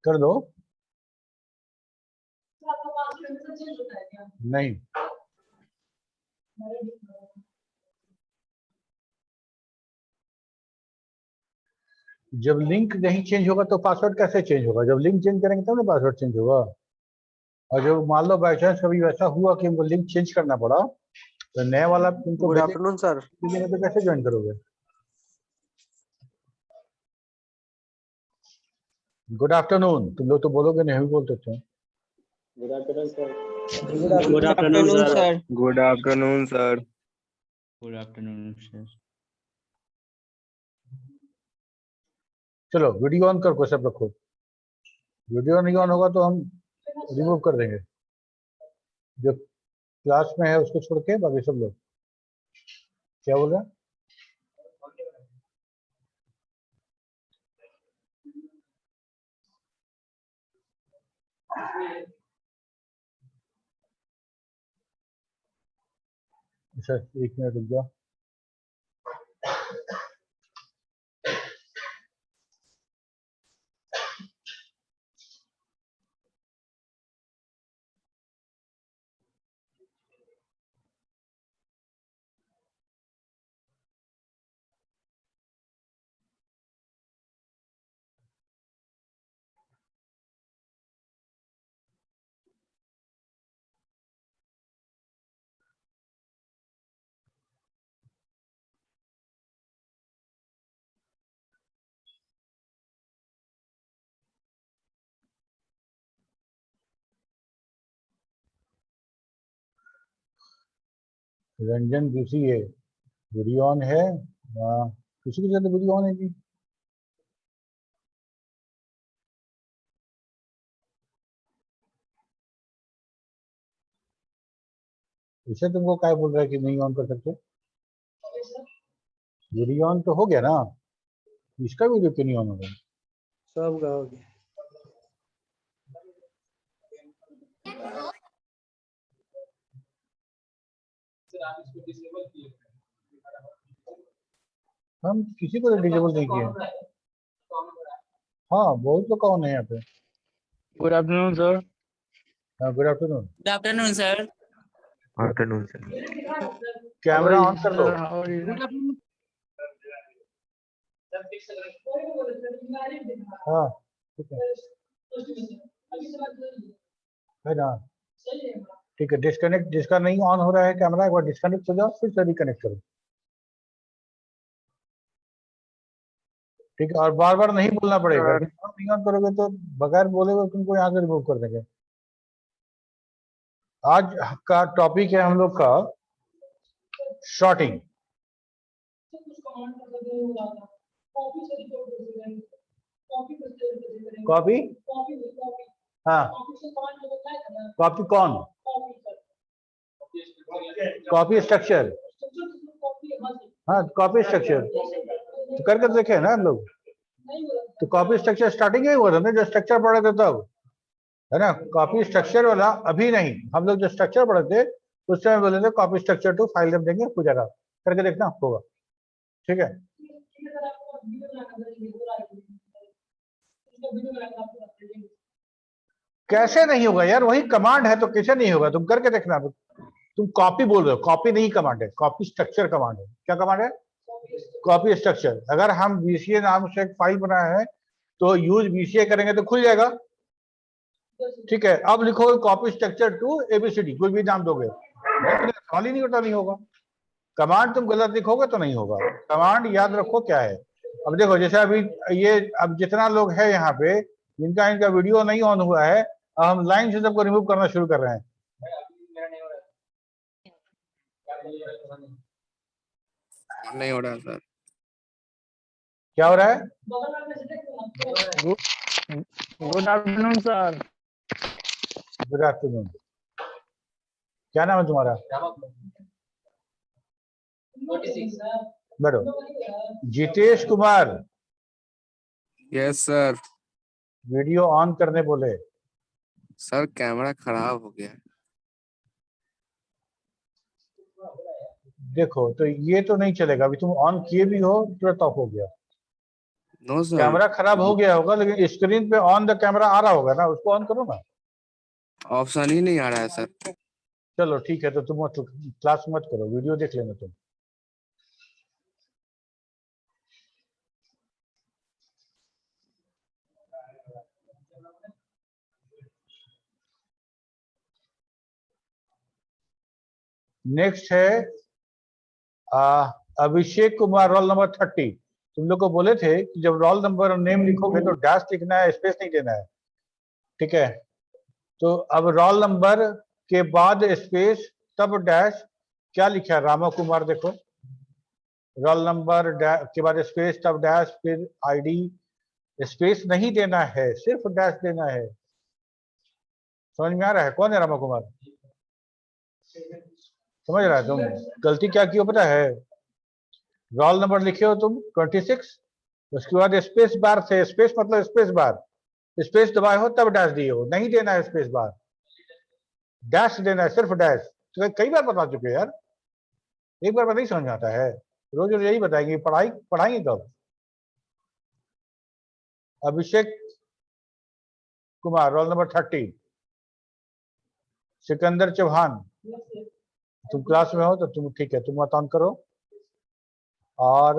कर दो। नहीं, जब लिंक नहीं चेंज होगा तो पासवर्ड कैसे चेंज होगा? जब लिंक चेंज करेंगे तब ना पासवर्ड चेंज होगा। और जब मान लो बाई चांस कभी वैसा हुआ कि हमको लिंक चेंज करना पड़ा तो नया वाला तुमको गुड आफ्टरनून सर। तो कैसे ज्वाइन करोगे? Good afternoon. तुम लोग तो बोलोगे नहीं, भी बोलते थे। Good afternoon sir. Good afternoon sir. Good afternoon sir. Good afternoon sir. चलो वीडियो ऑन करके सब रखो। वीडियो नहीं ऑन होगा तो हम रिमूव कर देंगे। जो क्लास में है उसको छोड़ के बाकी सब लोग। क्या बोल रहे हैं? अच्छा, एक मिनट रुक जाओ। रंजन दूसरी है, वीडियो ऑन है। किसी की ज्यादा वीडियो ऑन है जी? इसे तुमको क्या बोल रहा है कि नहीं ऑन कर सकते? वीडियो ऑन तो हो गया ना, इसका वीडियो क्यों नहीं ऑन हो रहा? सब का हो गया। हम किसी को डिसेबल नहीं किए। हाँ, बहुत लोग कौन है यहाँ पे। Good afternoon sir. हाँ, good afternoon. Good afternoon sir. Afternoon sir. Camera on कर दो। हाँ ठीक है ना, ठीक है। डिस्कनेक्ट, जिसका नहीं ऑन हो रहा है कैमरा, एक बार डिस्कनेक्ट हो जाओ, फिर से रिकनेक्ट करो। ठीक है, और बार बार नहीं बोलना पड़ेगा। नहीं ऑन करोगे तो बगैर बोले हुए तुमको यहाँ से रिमूव कर देंगे। आज का टॉपिक है हम लोग का शॉर्टिंग। कॉपी? हाँ, कॉपी कौन? Copy structure. हाँ, कॉपी स्ट्रक्चर तो करके देखे ना हम लोग। तो कॉपी स्ट्रक्चर स्टार्टिंग में हुआ था ना, जो स्ट्रक्चर पढ़े थे तब, है ना। कॉपी स्ट्रक्चर वाला अभी नहीं, हम लोग जो स्ट्रक्चर पढ़े थे उस समय बोले थे copy structure to file name देंगे पूजा का, करके देखना होगा। ठीक है, कैसे नहीं होगा यार? वही कमांड है तो कैसे नहीं होगा? तुम करके देखना। तुम कॉपी बोल रहे हो, कॉपी नहीं कमांड है, कॉपी स्ट्रक्चर कमांड है। क्या कमांड है? Copy structure. अगर हम बीसीए नाम से एक फाइल बनाए हैं तो यूज बीसीए करेंगे तो खुल जाएगा। ठीक है, अब लिखोगे कॉपी स्ट्रक्चर टू एबीसीडी, कोई भी नाम दोगे, सवाल ही नहीं होता नहीं होगा। कमांड तुम गलत लिखोगे तो नहीं होगा। कमांड याद रखो क्या है। अब देखो, जैसे अभी ये, अब जितना लोग है यहाँ पे जिनका इनका वीडियो नहीं ऑन हुआ है, अब हम लाइन से सबको रिमूव करना शुरू कर रहे हैं। नहीं हो रहा सर। क्या हो रहा है? Good afternoon sir. Good afternoon. क्या नाम है तुम्हारा? बैठो। Jitesh Kumar. Yes sir. Video on करने बोले। सर कैमरा खराब हो गया। देखो तो ये तो नहीं चलेगा, अभी तुम ऑन किए भी हो तुरंत ऑफ हो गया। नो सर, कैमरा खराब हो गया होगा, लेकिन स्क्रीन पे ऑन द कैमरा आ रहा होगा ना, उसको ऑन करो ना। ऑप्शन ही नहीं आ रहा है सर। चलो ठीक है, तो तुम क्लास मत करो, वीडियो देख लेना तुम। नेक्स्ट है अभिषेक कुमार, रोल नंबर 30। तुम लोग को बोले थे कि जब रोल नंबर और नेम लिखोगे तो डैश लिखना है, स्पेस नहीं देना है, ठीक है। तो अब रोल नंबर के बाद स्पेस तब डैश, क्या लिखा है रामा कुमार, देखो रोल नंबर के बाद स्पेस तब डैश फिर आईडी, स्पेस नहीं देना है, सिर्फ डैश देना है। समझ में आ रहा है? कौन है रामा कुमार? समझ रहा है? तुम गलती क्या की हो पता है? रोल नंबर लिखे हो तुम 26, उसके बाद स्पेस बार से, स्पेस मतलब स्पेस बार, स्पेस दबाए हो तब डैश दिए हो, नहीं देना है स्पेस बार, डैश देना है, सिर्फ डैश। तो कई बार बता चुके यार, एक बार नहीं समझ में आता है, रोज रोज यही बताएंगे, पढ़ाएंगे कब? Abhishek Kumar roll number 30। सिकंदर चौहान, तुम क्लास में हो तो तुम ठीक है, तुम ऑन करो। और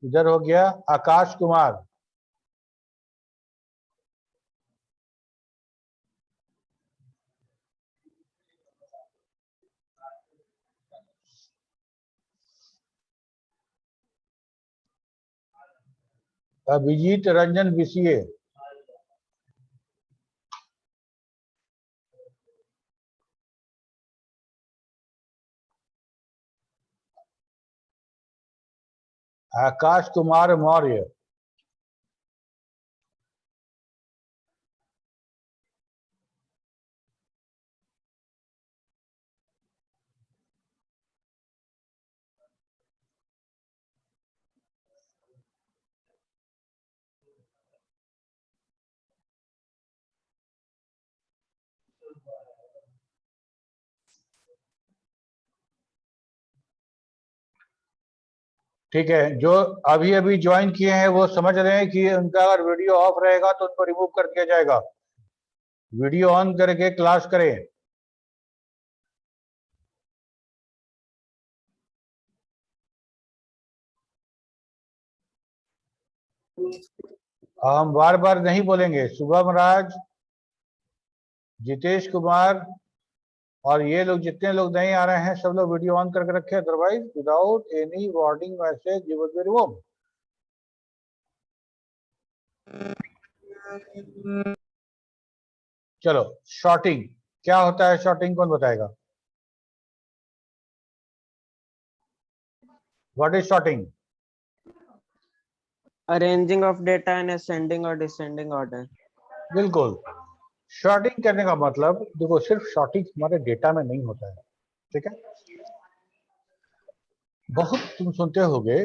इधर हो गया आकाश कुमार, अभिजीत रंजन बीसीए, आकाश कुमार मौर्य, ठीक है। जो अभी अभी ज्वाइन किए हैं वो समझ रहे हैं कि उनका अगर वीडियो ऑफ रहेगा तो उनको रिमूव कर दिया जाएगा, वीडियो ऑन करके क्लास करें। हम बार बार नहीं बोलेंगे, शुभम राज, जितेश कुमार और ये लोग जितने लोग नहीं आ रहे हैं सब लोग वीडियो ऑन करके रखे, otherwise without any warning message you will be removed. चलो, शॉर्टिंग क्या होता है? शॉर्टिंग कौन बताएगा? What is sorting? Arranging of data in ascending or descending order. बिल्कुल, शॉर्टिंग करने का मतलब देखो, सिर्फ शॉर्टिंग हमारे डेटा में नहीं होता है, ठीक है। बहुत तुम सुनते होगे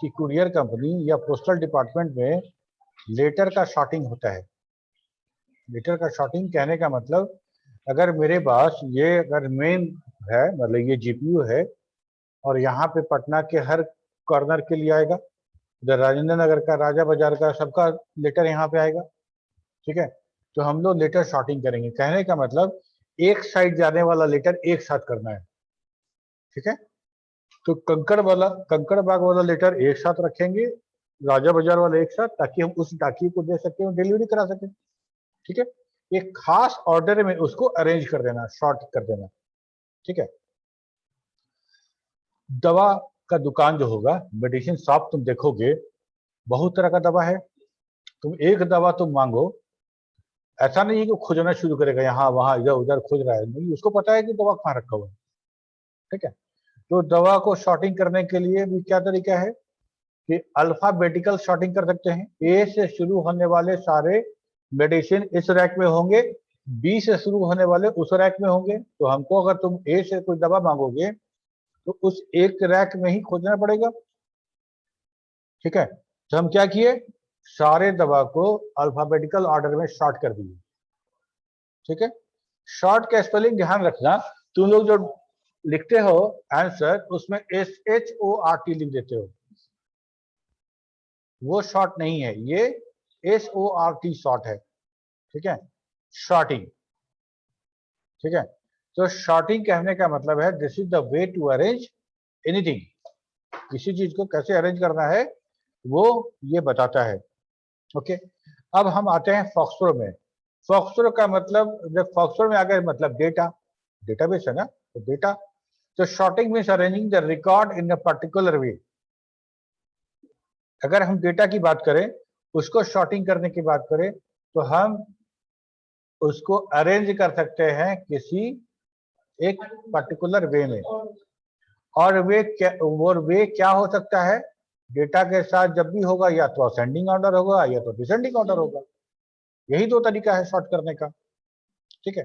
कि कुरियर कंपनी या पोस्टल डिपार्टमेंट में लेटर का शॉर्टिंग होता है। लेटर का शॉर्टिंग कहने का मतलब, अगर मेरे पास ये अगर मेन है, मतलब ये जीपीयू है और यहाँ पे पटना के हर कॉर्नर के लिए आएगा, उधर राजेंद्र नगर का, राजा बाजार का, सबका लेटर यहाँ पे आएगा, ठीक है। तो हम लोग लेटर शॉर्टिंग करेंगे, कहने का मतलब एक साइड जाने वाला लेटर एक साथ करना है, ठीक है। तो कंकड़ बाग वाला लेटर एक साथ रखेंगे, राजा बाजार वाला एक साथ, ताकि हम उस डाकिए को दे सके और डिलीवरी करा सके, ठीक है। एक खास ऑर्डर में उसको अरेंज कर देना, शॉर्ट कर देना, ठीक है। दवा का दुकान जो होगा, मेडिसिन शॉप, तुम देखोगे बहुत तरह का दवा है। तुम एक दवा तुम मांगो, ऐसा नहीं है कि खोजना शुरू करेगा, यहाँ वहां इधर उधर खोज रहा है, नहीं, उसको पता है कि दवा कहाँ रखा हुआ है, ठीक है। तो दवा को शॉर्टिंग करने के लिए भी क्या तरीका है कि अल्फाबेटिकल शॉर्टिंग कर सकते हैं। ए से शुरू होने वाले सारे मेडिसिन इस रैक में होंगे, बी से शुरू होने वाले उस रैक में होंगे। तो हमको अगर तुम ए से कोई दवा मांगोगे तो उस एक रैक में ही खोजना पड़ेगा, ठीक है। तो हम क्या किए, सारे दवा को अल्फाबेटिकल ऑर्डर में शॉर्ट कर दिए, ठीक है। शॉर्ट का स्पेलिंग ध्यान रखना, तुम लोग जो लिखते हो आंसर, उसमें SHORT लिख देते हो, वो शॉर्ट नहीं है, ये SORT शॉर्ट है, ठीक है, शॉर्टिंग, ठीक है। तो शॉर्टिंग कहने का मतलब है this is the way to arrange anything, किसी चीज को कैसे अरेंज करना है वो ये बताता है। ओके, अब हम आते हैं फॉक्सट्रो में। फॉक्सट्रो का मतलब, जब फॉक्सट्रो में आ गए मतलब डेटा, डेटाबेस है ना, तो डेटा। तो sorting means arranging the record in a particular way. अगर हम डेटा की बात करें, उसको शॉर्टिंग करने की बात करें, तो हम उसको अरेंज कर सकते हैं किसी एक पर्टिकुलर वे में। और वे क्या हो सकता है, डेटा के साथ जब भी होगा या तो असेंडिंग ऑर्डर होगा या तो डिसेंडिंग ऑर्डर होगा, यही दो तरीका है शॉर्ट करने का, ठीक है।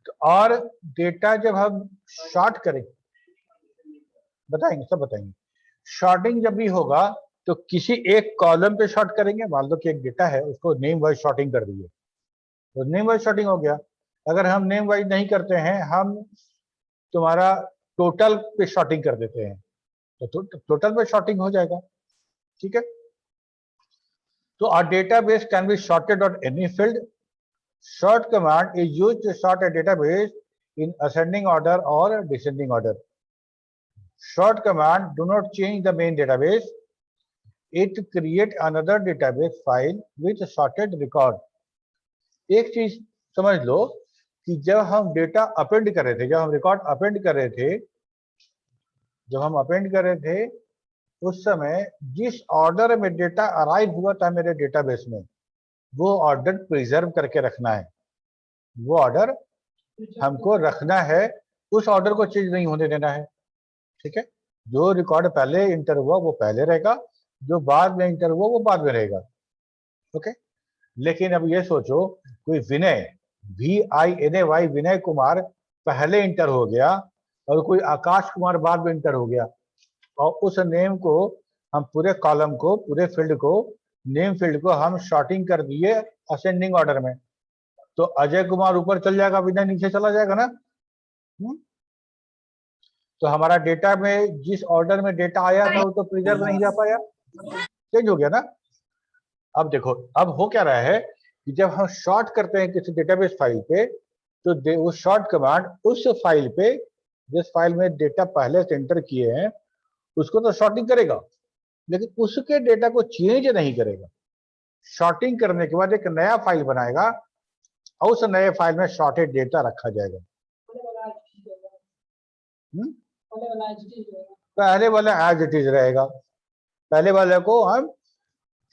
तो और डेटा जब हम शॉर्ट करें, बताएंगे, सब बताएंगे। शॉर्टिंग जब भी होगा तो किसी एक कॉलम पे शॉर्ट करेंगे, मान लो कि एक डेटा है उसको नेम वाइज शॉर्टिंग कर दिए, तो नेम वाइज शॉर्टिंग हो गया। अगर हम नेम वाइज नहीं करते हैं, हम तुम्हारा टोटल पे शॉर्टिंग कर देते हैं, तो टोटल पे शॉर्टिंग हो जाएगा, ठीक है। तो our database can be sorted on any field. Sort command is used to sort a database in ascending order or descending order. Sort command do not change the main database. It create another database file with sorted record. एक चीज समझ लो कि जब हम data append कर रहे थे, जब हम रिकॉर्ड अपेंड कर रहे थे, जब हम अपेंड कर रहे थे उस समय जिस ऑर्डर में डेटा अराइव हुआ था मेरे डेटाबेस में, वो ऑर्डर प्रिजर्व करके रखना है, वो ऑर्डर हमको रखना है, उस ऑर्डर को चेंज नहीं होने देना है, ठीक है। जो रिकॉर्ड पहले इंटर हुआ वो पहले रहेगा, जो बाद में इंटर हुआ वो बाद में रहेगा, ओके। लेकिन अब ये सोचो कोई विनय, VINAY विनय कुमार पहले इंटर हो गया और कोई आकाश कुमार बाद में इंटर हो गया, और उस नेम को हम पूरे कॉलम को, पूरे फील्ड को, नेम फील्ड को हम शॉर्टिंग कर दिए असेंडिंग ऑर्डर में, तो अजय कुमार ऊपर चल जाएगा, विनय नीचे चला जाएगा ना। तो हमारा डेटा में जिस ऑर्डर में डेटा आया था वो तो प्रिजर्व नहीं रह पाया, चेंज हो गया ना। अब देखो, अब हो क्या रहा है कि जब हम शॉर्ट करते हैं किसी डेटाबेस फाइल पे, तो वो शॉर्ट कमांड उस फाइल पे, जिस फाइल में डेटा पहले से एंटर किए हैं उसको तो शॉर्टिंग करेगा, लेकिन उसके डेटा को चेंज नहीं करेगा। शॉर्टिंग करने के बाद एक नया फाइल बनाएगा और उस नए फाइल में शॉर्टेड डेटा रखा जाएगा। पहले वाला एज इट इज रहेगा, पहले वाले को हम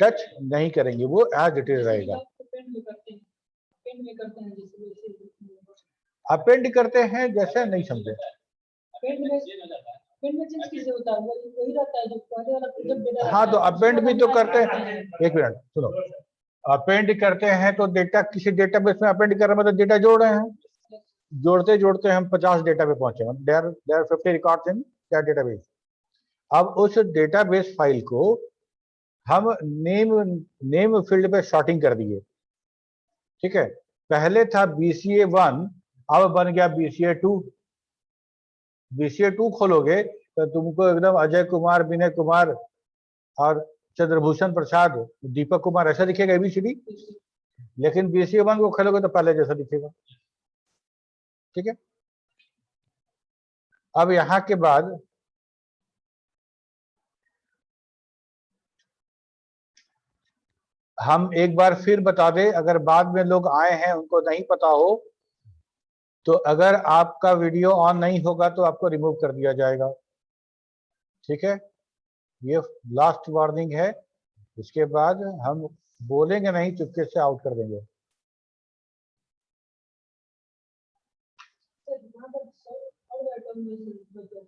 टच नहीं करेंगे, वो एज इट इज रहेगा। अपेंड करते हैं जैसे, नहीं समझे। हाँ, तो अपेंड भी तो करते हैं, एक मिनट सुनो, अपेंड करते हैं तो डेटा किसी डेटाबेस में अपेंड कर रहे हैं, मतलब डेटा जोड़ रहे हैं, जोड़ते जोड़ते हम 50 डेटा पे पहुंचे, there are 50 records in that database. अब उस डेटाबेस फाइल को हम नेम फील्ड पे शॉर्टिंग कर दिए, ठीक है। पहले था BCA1, अब बन गया BCA2। BCA2 खोलोगे तो तुमको एकदम अजय कुमार, विनय कुमार और चंद्रभूषण प्रसाद, दीपक कुमार ऐसा दिखेगा ABCD, लेकिन BCA1 को खोलोगे तो पहले जैसा दिखेगा, ठीक है। अब यहाँ के बाद हम एक बार फिर बता दें, अगर बाद में लोग आए हैं उनको नहीं पता हो, तो अगर आपका वीडियो ऑन नहीं होगा तो आपको रिमूव कर दिया जाएगा, ठीक है। ये लास्ट वार्निंग है, इसके बाद हम बोलेंगे नहीं, चुपके से आउट कर देंगे।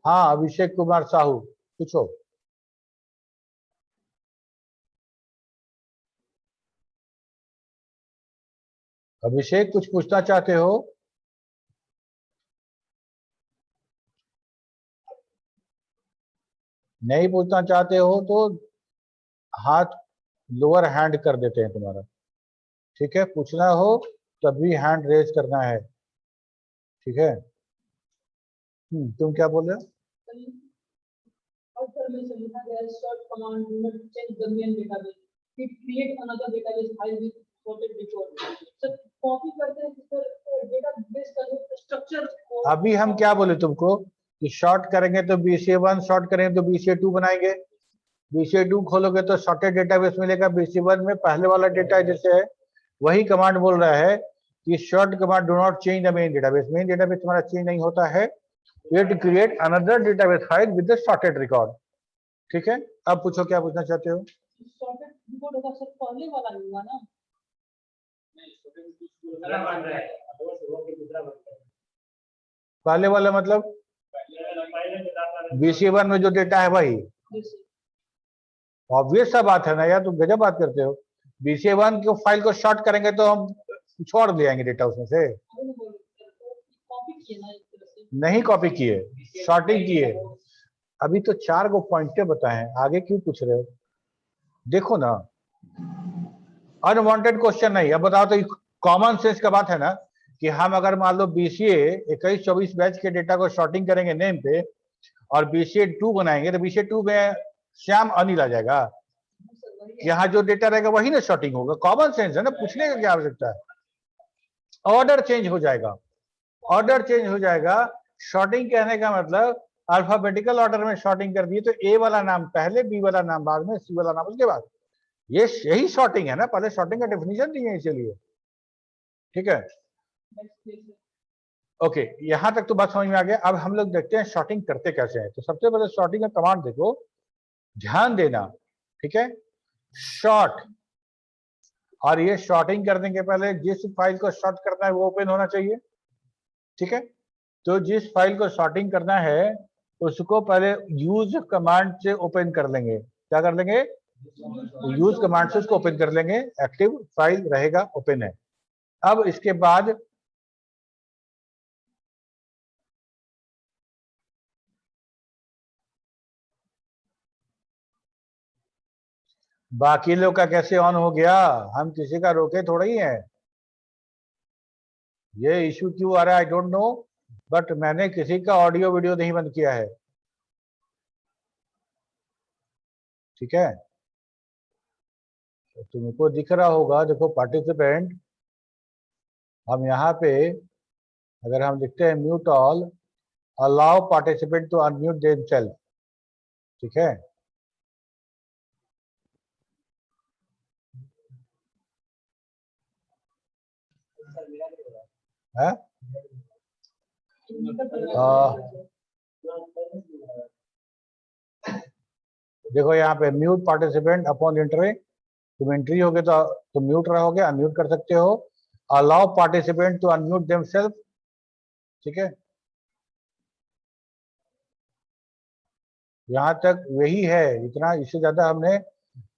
हाँ, अभिषेक कुमार साहू, पूछो। अभिषेक कुछ पूछना चाहते हो? नहीं पूछना चाहते हो तो हाथ लोअर हैंड कर देते हैं तुम्हारा, ठीक है। पूछना हो तभी हैंड रेज करना है, ठीक है। तुम क्या बोल रहे हो? चैप्टर में से लिखा गया है short command do not change the main database, it create another database file with sorted record. Sir copy करते हैं फिर डेटाबेस का जो स्ट्रक्चर अभी हम क्या बोले तुमको कि शॉर्ट करेंगे तो BCA1, शॉर्ट करेंगे तो BCA2 बनाएंगे। BCA2 खोलोगे तो शॉर्टेड डेटाबेस मिलेगा। BCA1 में पहले वाला डेटा जैसे है वही कमांड बोल रहा है कि short command do not change the main database. Main database तुम्हारा चेंज नहीं होता है, it create another database file with the shorted record. ठीक है, अब पूछो क्या पूछना चाहते हो। sorted record होगा सर, पहले वाला ही होगा ना। पहले वाला मतलब BCA1 में जो डेटा है वही। जैसे ऑब्वियस सा बात है ना यार, तुम गजब बात करते हो। BCA1 की फाइल को शॉर्ट करेंगे तो हम छोड़ ले आएंगे डेटा उसमें से। कॉपी किए ना एक तरह से। नहीं कॉपी किए, शॉर्टिंग किए। अभी तो 4 गो पॉइंटे बताए हैं, आगे क्यों पूछ रहे हो। देखो ना, अनवांटेड क्वेश्चन नहीं। अब बताओ तो कॉमन सेंस का बात है ना कि हम अगर मान लो BCA 21-24 बैच के डेटा को शॉर्टिंग करेंगे नेम पे और BCA2 बनाएंगे तो BCA2 में श्याम अनिल आ जाएगा। यहाँ जो डेटा रहेगा वही ना शॉर्टिंग होगा। कॉमन सेंस है ना, पूछने का क्या आवश्यकता है। ऑर्डर चेंज हो जाएगा, ऑर्डर चेंज हो जाएगा। शॉर्टिंग कहने का मतलब अल्फाबेटिकल ऑर्डर में शॉर्टिंग कर दी तो A वाला नाम पहले, B वाला नाम बाद में, C वाला नाम उसके बाद। ये यही शॉर्टिंग है ना, पहले शॉर्टिंग का डेफिनेशन नहीं है इसीलिए। ठीक है, ओके, यहां तक तो बात समझ में आ गया। अब हम लोग देखते हैं शॉर्टिंग करते कैसे हैं। तो सबसे पहले शॉर्टिंग का कमांड देखो, ध्यान देना। ठीक है, शॉर्ट, और ये शॉर्टिंग करने के पहले जिस फाइल को शॉर्ट करना है वो ओपन होना चाहिए। ठीक है, तो जिस फाइल को शॉर्टिंग करना है उसको पहले यूज कमांड से ओपन कर लेंगे। क्या कर लेंगे, यूज कमांड से उसको ओपन कर लेंगे, एक्टिव फाइल रहेगा, ओपन है। अब इसके बाद बाकी लोग का कैसे ऑन हो गया, हम किसी का रोके थोड़ा ही है। ये इशू क्यों आ रहा है आई डोंट नो, बट मैंने किसी का ऑडियो वीडियो नहीं बंद किया है। ठीक है, तो तुमको दिख रहा होगा, देखो पार्टिसिपेंट, हम यहाँ पे अगर हम लिखते हैं mute all, allow participant to unmute themselves. ठीक है, है? देखो यहाँ पे म्यूट पार्टिसिपेंट अपॉन एंट्री, तुम एंट्री होगे तो म्यूट रहोगे, अनम्यूट कर सकते हो। Allow participant to unmute themselves. ठीक है, यहाँ तक वही है, इतना, इससे ज्यादा हमने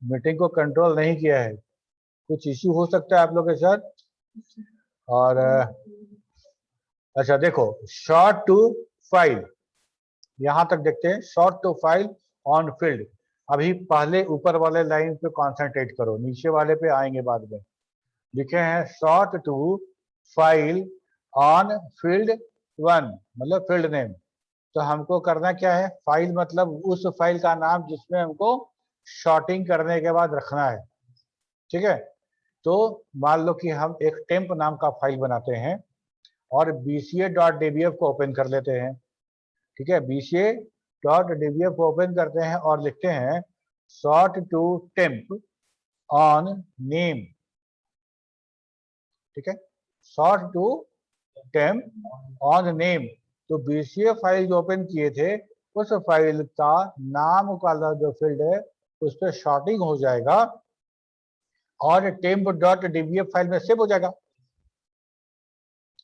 मीटिंग को कंट्रोल नहीं किया है। कुछ इश्यू हो सकता है आप लोगों के साथ। और अच्छा देखो, शॉर्ट टू फाइल, यहां तक देखते हैं। Sort to file on field, अभी पहले ऊपर वाले लाइन पे कंसंट्रेट करो, नीचे वाले पे आएंगे बाद में। लिखे हैं sort to file on field 1, मतलब फील्ड नेम। तो हमको करना क्या है, फाइल मतलब उस फाइल का नाम जिसमें हमको शॉर्टिंग करने के बाद रखना है। ठीक है, तो मान लो कि हम एक टेम्प नाम का फाइल बनाते हैं और bca.dbf को ओपन कर लेते हैं। ठीक है, bca.dbf को ओपन करते हैं और लिखते हैं sort to temp on name. ठीक है, sort to temp on name. तो BCA फाइल जो ओपन किए थे उस फाइल का नाम का जो फील्ड है उस पर शॉर्टिंग हो जाएगा और temp.dbf फाइल में सेव हो जाएगा।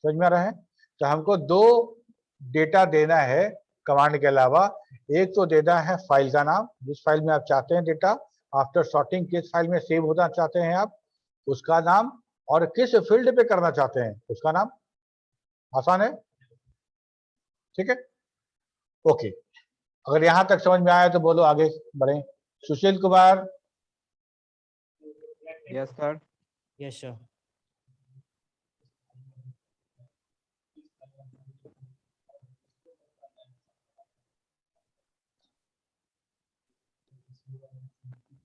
समझ में आ रहा है। तो हमको 2 डेटा देना है कमांड के अलावा। एक तो देना है फाइल का नाम, जिस फाइल में आप चाहते हैं डेटा आफ्टर सॉर्टिंग किस फाइल में सेव होना चाहते हैं आप, उसका नाम, और किस फील्ड पे करना चाहते हैं उसका नाम। आसान है। ठीक है, ओके, अगर यहां तक समझ में आया तो बोलो आगे बढ़े। Sushil Kumar. Yes, sir. Yes, sir.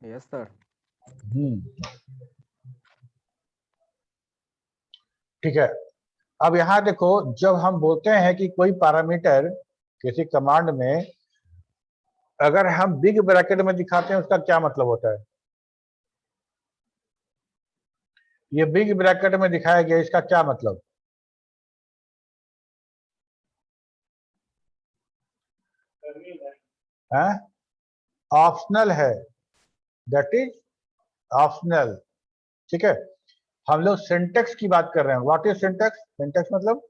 Yes, sir. ठीक है। अब यहाँ देखो, जब हम बोलते हैं कि कोई पैरामीटर किसी कमांड में अगर हम बिग ब्रैकेट में दिखाते हैं, उसका क्या मतलब होता है? ये बिग ब्रैकेट में दिखाया गया, इसका क्या मतलब? है ऑप्शनल है, दैट इज ऑप्शनल। ठीक है, हम लोग सिंटेक्स की बात कर रहे हैं। What is syntax? सिंटेक्स मतलब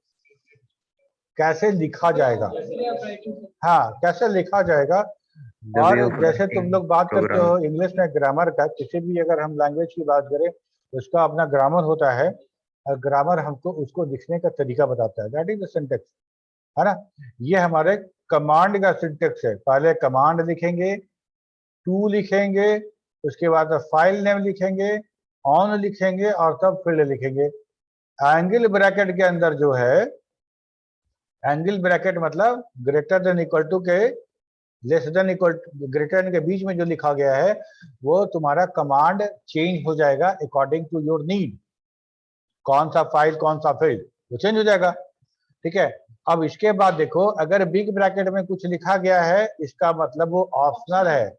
कैसे लिखा जाएगा। हाँ, कैसे लिखा जाएगा। और जैसे तुम लोग बात करते हो इंग्लिश में ग्रामर का, किसी भी अगर हम लैंग्वेज की बात करें, उसका अपना ग्रामर होता है, और ग्रामर हमको उसको लिखने का तरीका बताता है, दैट इज द सिंटेक्स, है ना। ये हमारे कमांड का सिंटेक्स है। पहले कमांड लिखेंगे, टू लिखेंगे, उसके बाद फाइल नेम लिखेंगे, ऑन लिखेंगे, और तब फील्ड लिखेंगे। एंगल ब्रैकेट के अंदर जो है, एंगल ब्रैकेट मतलब ग्रेटर देन इक्वल टू के less than equal, greater than के बीच में जो लिखा गया है, वो तुम्हारा कमांड चेंज हो जाएगा अकॉर्डिंग टू योर नीड। कौन सा फाइल, कौन सा फील्ड, वो चेंज हो जाएगा। ठीक है। अब इसके बाद देखो, अगर बिग ब्रैकेट में कुछ लिखा गया है, इसका मतलब वो ऑप्शनल है।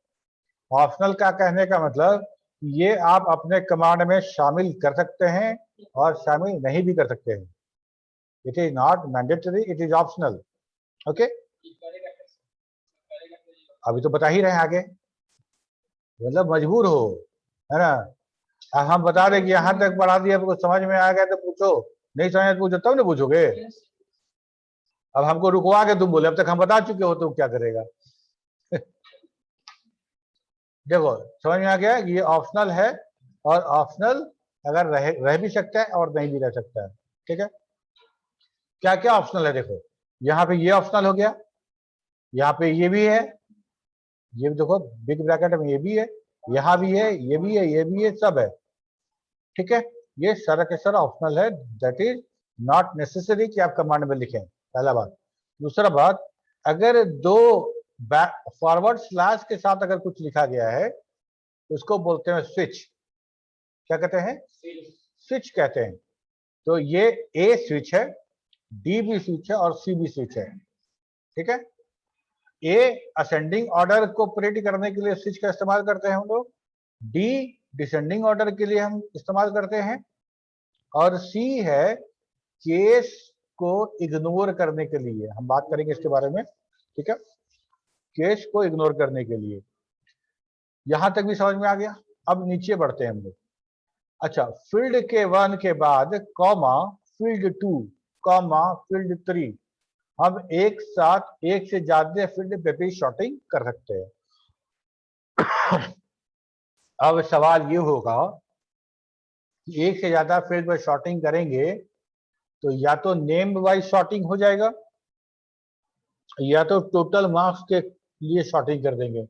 ऑप्शनल का कहने का मतलब ये आप अपने कमांड में शामिल कर सकते हैं और शामिल नहीं भी कर सकते हैं। It is not mandatory, it is optional. Okay, अभी तो बता ही रहे हैं आगे, मतलब मजबूर हो, है ना। हम बता दें कि यहाँ तक पढ़ा दिया, आपको समझ में आ गया तो पूछो, नहीं समझ में पूछो तब ना पूछोगे। अब हमको रुकवा के तुम बोले, अब तक हम बता चुके हो तो क्या करेगा। देखो, समझ में आ गया कि ये ऑप्शनल है, और ऑप्शनल अगर रह भी सकता है और नहीं भी रह सकता है। ठीक है, क्या क्या ऑप्शनल है देखो, यहाँ पे ये ऑप्शनल हो गया, यहाँ पे ये भी है, ये देखो बिग ब्रैकेट में ये भी है, यहाँ भी है, ये भी है, ये भी है, सब है। ठीक है, ये सारा के सारा ऑप्शनल है, दैट इज नॉट नेसेसरी कि आप कमांड में लिखें, पहला बात। दूसरा बात, अगर दो फॉरवर्ड स्लैश के साथ अगर कुछ लिखा गया है, उसको बोलते हैं स्विच। क्या कहते हैं? स्विच कहते हैं। तो ये ए स्विच है, डी भी स्विच है, और सी भी स्विच है। ठीक है, ए असेंडिंग ऑर्डर को प्रिंट करने के लिए स्विच का इस्तेमाल करते हैं हम लोग, डी डिसेंडिंग ऑर्डर के लिए हम इस्तेमाल करते हैं, और सी है केस को इग्नोर करने के लिए। हम बात करेंगे इसके बारे में। ठीक है, केस को इग्नोर करने के लिए। यहां तक भी समझ में आ गया। अब नीचे बढ़ते हैं हम लोग। अच्छा, फील्ड के 1 के बाद कॉमा फील्ड 2 कॉमा फील्ड 3, हम एक साथ एक से ज्यादा फील्ड पे भी शॉर्टिंग कर सकते हैं। अब सवाल ये होगा कि एक से ज्यादा फील्ड पर शॉर्टिंग करेंगे तो या तो नेम वाइज शॉर्टिंग हो जाएगा, या तो टोटल मार्क्स के लिए शॉर्टिंग कर देंगे।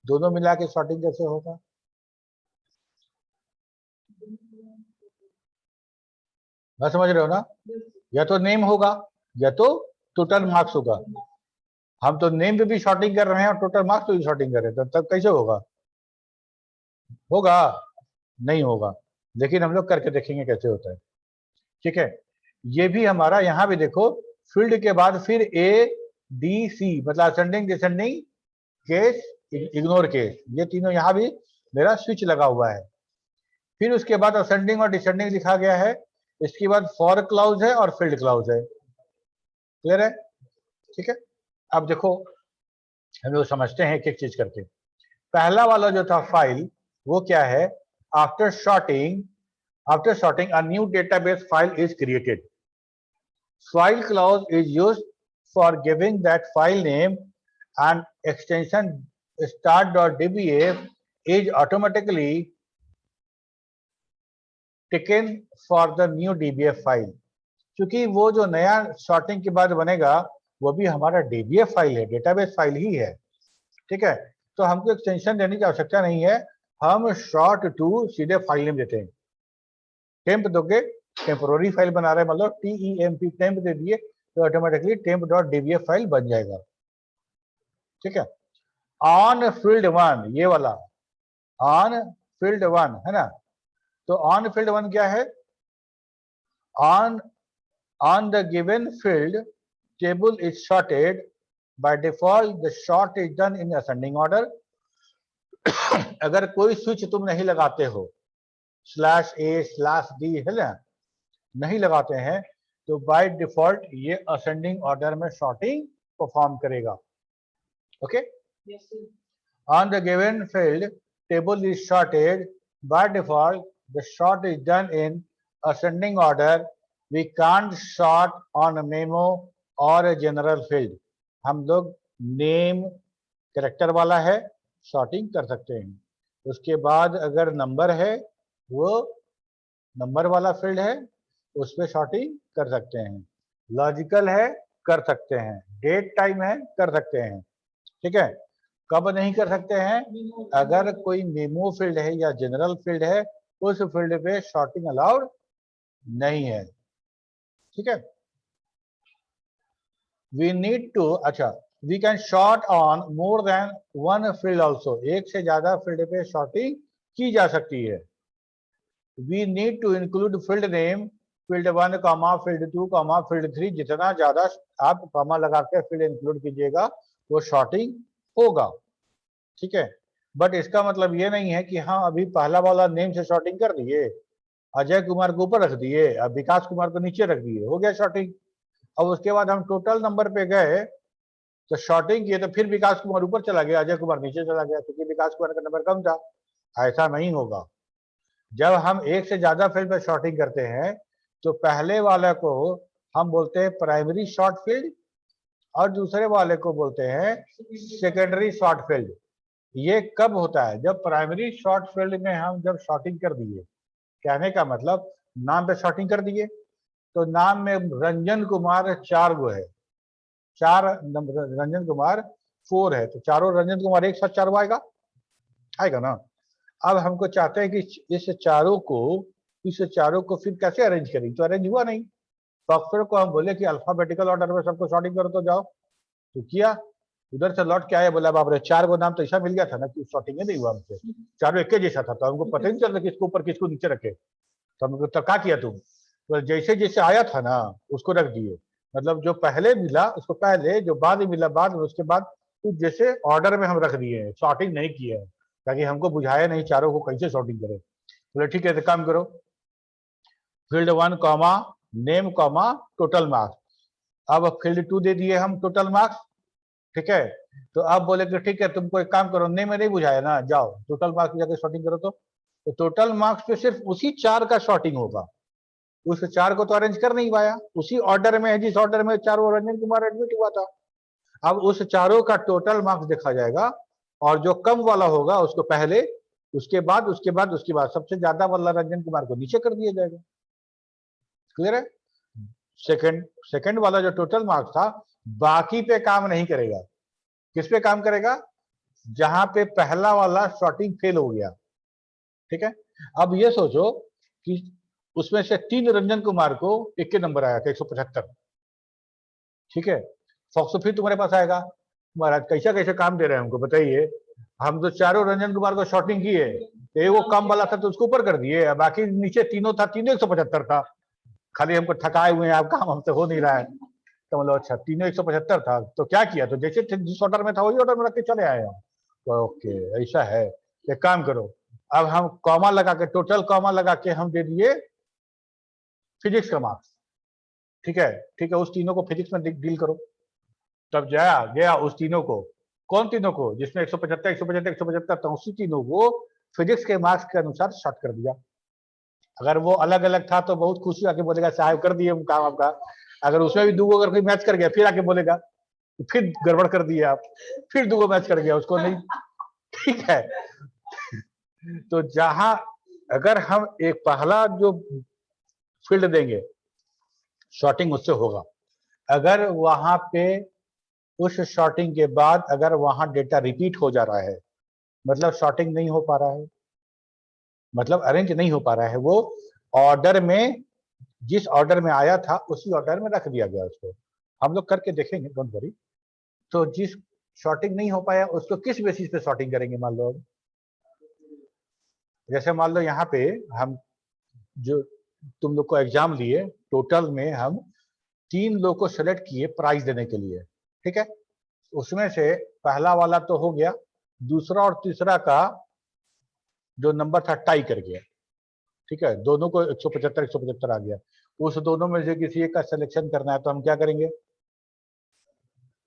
दोनों मिला के शॉर्टिंग कैसे होगा? मैं समझ रहे हो ना? या तो नेम होगा या तो टोटल मार्क्स होगा। हम तो नेम पे भी शॉर्टिंग कर रहे हैं और टोटल मार्क्स पे भी शॉर्टिंग कर रहे हैं, तब कैसे होगा? होगा? नहीं होगा, लेकिन हम लोग करके देखेंगे कैसे होता है। ठीक है, ये भी हमारा, यहाँ भी देखो, फील्ड के बाद फिर ए डी सी मतलब ascending descending case ignore case, ये तीनों यहाँ भी मेरा स्विच लगा हुआ है। फिर उसके बाद असेंडिंग और डिसेंडिंग लिखा गया है, इसके बाद फॉर क्लाउज है और फील्ड क्लाउज है। क्लियर है? ठीक है, अब देखो हम लोग समझते हैं एक एक चीज करके। पहला वाला जो था फाइल, वो क्या है? After sorting a new database file is created. File clause is used for giving that file name, and extension start.dbf is automatically taken for the new dbf file. क्योंकि वो जो नया सॉर्टिंग के बाद बनेगा वो भी हमारा dbf फाइल है, डेटाबेस फाइल ही है। ठीक है, तो हमको एक्सटेंशन देने की आवश्यकता नहीं है, हम शॉर्ट टू सीधे फाइल नेम देते हैं। टेम्प दोगे, टेम्पोररी फाइल बना रहे हैं, मतलब TEMP टेम्प दे दिए तो ऑटोमेटिकली temp.dbf फाइल बन जाएगा। ठीक है, ऑन फील्ड 1, ये वाला ऑन फील्ड 1 है ना, तो ऑन फील्ड 1 क्या है, on the given field table is sorted by default, the sort is done in ascending order. अगर कोई स्विच तुम नहीं लगाते हो /A/D है ना, नहीं लगाते हैं, तो बाय डिफॉल्ट ये असेंडिंग ऑर्डर में सॉर्टिंग परफॉर्म करेगा। Okay, Yes, sir. on the given field table is sorted by default, the sort is done in ascending order. We can't sort on a memo or a general field. हम लोग name character वाला है sorting कर सकते हैं, उसके बाद अगर नंबर है वो नंबर वाला फील्ड है उस पर सॉर्टिंग कर सकते हैं, लॉजिकल है कर सकते हैं, डेट टाइम है कर सकते हैं। ठीक है, कब नहीं कर सकते हैं, Memo. अगर कोई मेमो फील्ड है या जनरल फील्ड है उस फील्ड पे सॉर्टिंग अलाउड नहीं है। ठीक है, वी नीड टू, अच्छा, we can sort on more than one field also, एक से ज्यादा फील्ड पे सॉर्टिंग की जा सकती है। We need to include field name, field 1 comma field 2 comma field 3, जितना ज्यादा आप कॉमा लगा के फील्ड इंक्लूड कीजिएगा वो सॉर्टिंग होगा। ठीक है, बट इसका मतलब ये नहीं है कि हाँ अभी पहला वाला नेम से सॉर्टिंग कर दिए, अजय कुमार को ऊपर रख दिए, अब विकास कुमार को नीचे रख दिए, हो गया सॉर्टिंग। अब उसके बाद हम टोटल नंबर पे गए तो सॉर्टिंग किए तो फिर विकास कुमार ऊपर चला गया, अजय कुमार नीचे चला गया, क्योंकि विकास कुमार का नंबर कम था। ऐसा नहीं होगा। जब हम एक से ज्यादा फील्ड पे सॉर्टिंग करते हैं तो पहले वाले को हम बोलते हैं प्राइमरी शॉर्ट फील्ड और दूसरे वाले को बोलते हैं सेकेंडरी शॉर्ट फील्ड। ये कब होता है, जब प्राइमरी शॉर्ट फील्ड में हम जब सॉर्टिंग कर दिए, कहने का मतलब नाम पे सॉर्टिंग कर दिए तो नाम में रंजन कुमार 4 गो है, 4 रंजन कुमार 4 है, तो चारों रंजन कुमार एक साथ 4 आएगा, आएगा ना। अब हमको चाहते हैं कि इस चारों को फिर कैसे अरेंज करें, तो अरेंज हुआ नहीं। सॉफ्टवेयर को हम बोले कि अल्फाबेटिकल ऑर्डर में सबको सॉर्टिंग करो, तो जाओ, तो किया, उधर से लौट के आया, बोला बाप रे 4 गो नाम तो ऐसा मिल गया था ना कि सॉर्टिंग नहीं हुआ हमसे, चारों एक जैसा था, तो हमको पता ही नहीं चलता किसको ऊपर किसको नीचे रखे। तो हमको तो क्या किया तुम, तो जैसे जैसे आया था ना उसको रख दिए, मतलब जो पहले मिला उसको पहले, जो बाद में मिला बाद में, उसके बाद तो जैसे ऑर्डर में हम रख दिए हैं, सॉर्टिंग नहीं किए हैं, ताकि हमको बुझाया नहीं चारों को कैसे सॉर्टिंग करें। बोले ठीक है, तो काम करो, field 1 comma name comma total marks. अब फील्ड 2 दे दिए हम टोटल मार्क्स। ठीक है, तो अब बोले कि ठीक है तुमको एक काम करो, नेम में नहीं बुझाया ना, जाओ टोटल मार्क्स जाके सॉर्टिंग करो। तो टोटल मार्क्स पे सिर्फ उसी 4 का सॉर्टिंग होगा, उस 4 को तो अरेंज कर नहीं पाया, उसी ऑर्डर में है जिस ऑर्डर में चारों रंजन कुमार एडमिट हुआ था। अब उस चारों का टोटल मार्क्स देखा जाएगा और जो कम वाला होगा उसको पहले, उसके बाद उसके बाद उसके बाद सबसे ज्यादा वाला रंजन कुमार को नीचे कर दिया जाएगा। क्लियर है? सेकंड वाला जो टोटल मार्क्स था बाकी पे काम नहीं करेगा, किस पे काम करेगा, जहां पे पहला वाला सॉर्टिंग फेल हो गया। ठीक है, अब ये सोचो कि उसमें से 3 रंजन कुमार को एक के नंबर आया था 175। ठीक है, फॉक्सो फिर तुम्हारे पास आएगा, महाराज कैसा कैसे काम दे रहे हैं हमको बताइए, हम तो चारों रंजन कुमार को शॉर्टिंग किए, वो कम वाला था तो उसको ऊपर कर दिए, बाकी नीचे तीनों था, तीनों 175 था, खाली हमको थकाए हुए हैं, आप काम हमसे हो नहीं रहा है। तो मतलब अच्छा तीनों 175 था, तो क्या किया, तो जैसे जिस ऑर्डर में था वही ऑर्डर में रख के चले आए हम। तो ओके ऐसा है, एक काम करो, अब हम कॉमा लगा के, टोटल कॉमा लगा के हम दे दिए फिजिक्स का मार्क्स। ठीक है, ठीक है, उस तीनों को फिजिक्स में डील करो। तब गया उस तीनों को, कौन तीनों को, जिसमें 175 175 175 था, उसी तीनों को फिजिक्स के मार्क्स के अनुसार शॉर्ट कर दिया। अगर वो अलग अलग था तो बहुत खुशी आके बोलेगा साहब कर दिए हम काम आपका, अगर उसमें भी 2 अगर कोई मैच कर गया फिर आके बोलेगा फिर गड़बड़ कर दिए आप, फिर 2 मैच कर गया उसको नहीं। ठीक है, तो जहां अगर हम एक पहला जो फील्ड देंगे शॉर्टिंग उससे होगा, अगर वहां पे उस शॉर्टिंग के बाद अगर वहां डेटा रिपीट हो जा रहा है, मतलब शॉर्टिंग नहीं हो पा रहा है, मतलब अरेंज नहीं हो पा रहा है, वो ऑर्डर में जिस ऑर्डर में आया था उसी ऑर्डर में रख दिया गया, उसको हम लोग करके देखेंगे, डोंट वरी। तो जिस शॉर्टिंग नहीं हो पाया उसको किस बेसिस पे शॉर्टिंग करेंगे, मान लो जैसे मान लो यहाँ पे हम जो तुम लोग को एग्जाम दिए, टोटल में हम 3 लोग को सेलेक्ट किए प्राइज देने के लिए, ठीक है। उसमें से पहला वाला तो हो गया, दूसरा और तीसरा का जो नंबर था टाई कर गया, ठीक है। दोनों को 175 आ गया। उस दोनों में से किसी एक का सिलेक्शन करना है तो हम क्या करेंगे,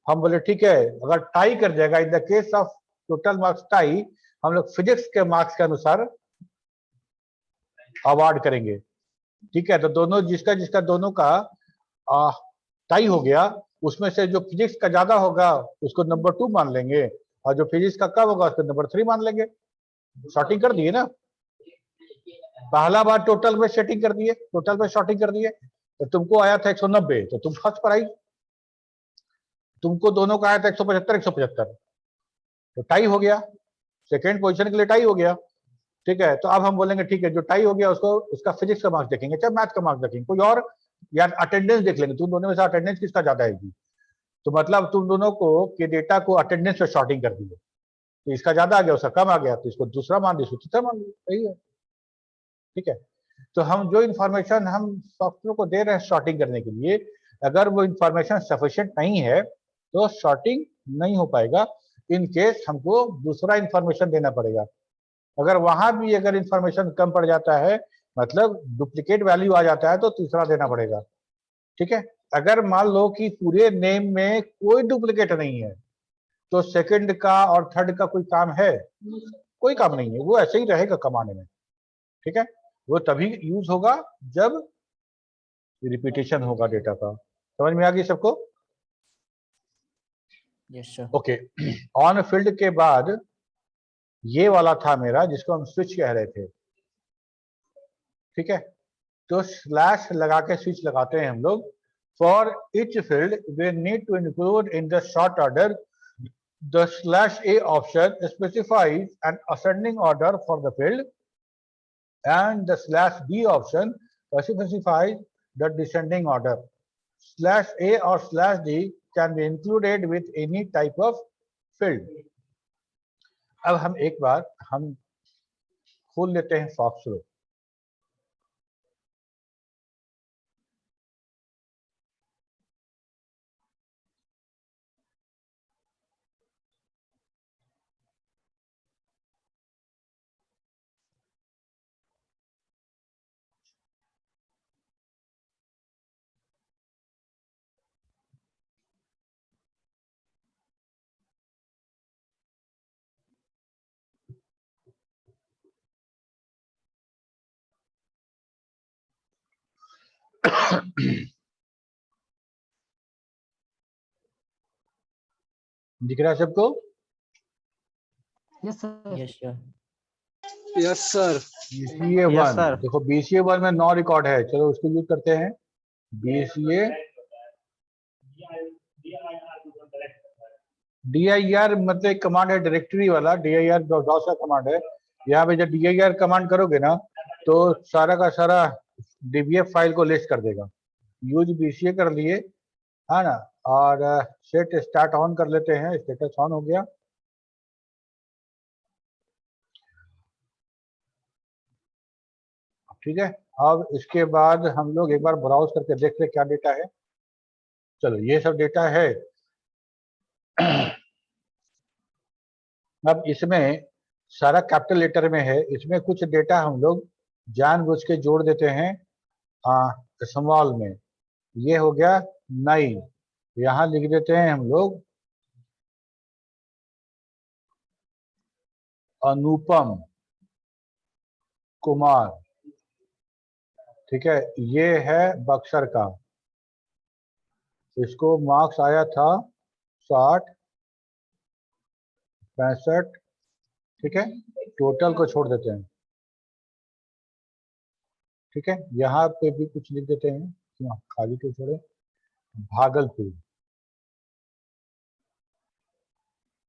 हम बोले ठीक है अगर टाई कर जाएगा, in the case of total marks tie, हम लोग फिजिक्स के मार्क्स के अनुसार अवार्ड करेंगे, ठीक है। तो दोनों जिसका जिसका दोनों का टाई हो गया, उसमें से जो फिजिक्स का ज्यादा होगा उसको नंबर 2 मान लेंगे, और जो फिजिक्स का कम होगा उसको नंबर 3 मान लेंगे। शॉर्टिंग कर दिए ना, पहला बार टोटल में सेटिंग कर दिए, टोटल में शॉर्टिंग कर दिए, तो तुमको आया था 190, तो तुम फर्स्ट प्राइज। तुमको दोनों का आया था 175, तो टाई हो गया, सेकेंड पोजीशन के लिए टाई हो गया, ठीक है। तो अब हम बोलेंगे ठीक है जो टाई हो गया उसको, उसका फिजिक्स का मार्क्स देखेंगे, चाहे मैथ का मार्क्स देखेंगे, कोई और या अटेंडेंस देख लेंगे, तुम दोनों में से अटेंडेंस किसका ज्यादा आएगी। तो मतलब तुम दोनों को के डेटा को अटेंडेंस पे शॉर्टिंग कर दिए, तो इसका ज्यादा आ गया उसका कम आ गया, तो इसको दूसरा मान दिया, तीसरा मान दिया, सही है, ठीक है। तो हम जो इन्फॉर्मेशन हम सॉफ्टवेयर को दे रहे हैं शॉर्टिंग करने के लिए, अगर वो इन्फॉर्मेशन सफिशिएंट नहीं है तो शॉर्टिंग नहीं हो पाएगा। इन केस हमको दूसरा इन्फॉर्मेशन देना पड़ेगा। अगर वहां भी अगर इन्फॉर्मेशन कम पड़ जाता है, मतलब डुप्लीकेट वैल्यू आ जाता है, तो तीसरा देना पड़ेगा, ठीक है। अगर मान लो कि पूरे नेम में कोई डुप्लीकेट नहीं है, तो सेकंड का और थर्ड का कोई काम है, कोई काम नहीं है, वो ऐसे ही रहेगा कमाने में, ठीक है। वो तभी यूज होगा जब रिपीटेशन होगा डेटा का। समझ में आ गई सबको? Yes sir. Okay. On field के बाद ये वाला था मेरा जिसको हम स्विच कह रहे थे, ठीक है। तो स्लैश लगा के स्विच लगाते हैं हम लोग। For each field we need to include in the sort order. The /a option specifies an ascending order for the field, and the /b option specifies the descending order. /a or /d can be included with any type of field. अब हम एक बार हम खोल लेते हैं फॉक्सरो। दिख रहा है सबको? Yes sir. Yes sir. Yes sir. BCA 1 Yes, sir. देखो BCA 1 में 9 रिकॉर्ड है, चलो उसको यूज करते हैं। BCA dir मतलब एक कमांड है डायरेक्टरी वाला, dir डॉस का कमांड है। यहाँ पे जब dir कमांड करोगे ना तो सारा का सारा dbf फाइल को लिस्ट कर देगा। यूज BCA कर लिए, है ना, और सेट स्टार्ट ऑन कर लेते हैं, स्टेटस ऑन हो गया। ठीक है, अब इसके बाद हम लोग एक बार ब्राउज करके देखते हैं क्या डेटा है। चलो ये सब डेटा है। अब इसमें सारा कैपिटल लेटर में है, इसमें कुछ डेटा हम लोग जानबूझ के जोड़ देते हैं स्मॉल में। ये हो गया नई, यहाँ लिख देते हैं हम लोग अनुपम कुमार, ठीक है। ये है बक्सर का, इसको मार्क्स आया था 60, 65, ठीक है। टोटल को छोड़ देते हैं, ठीक है। यहाँ पे भी कुछ लिख देते हैं, क्यों खाली क्यों छोड़े। भागलपुर,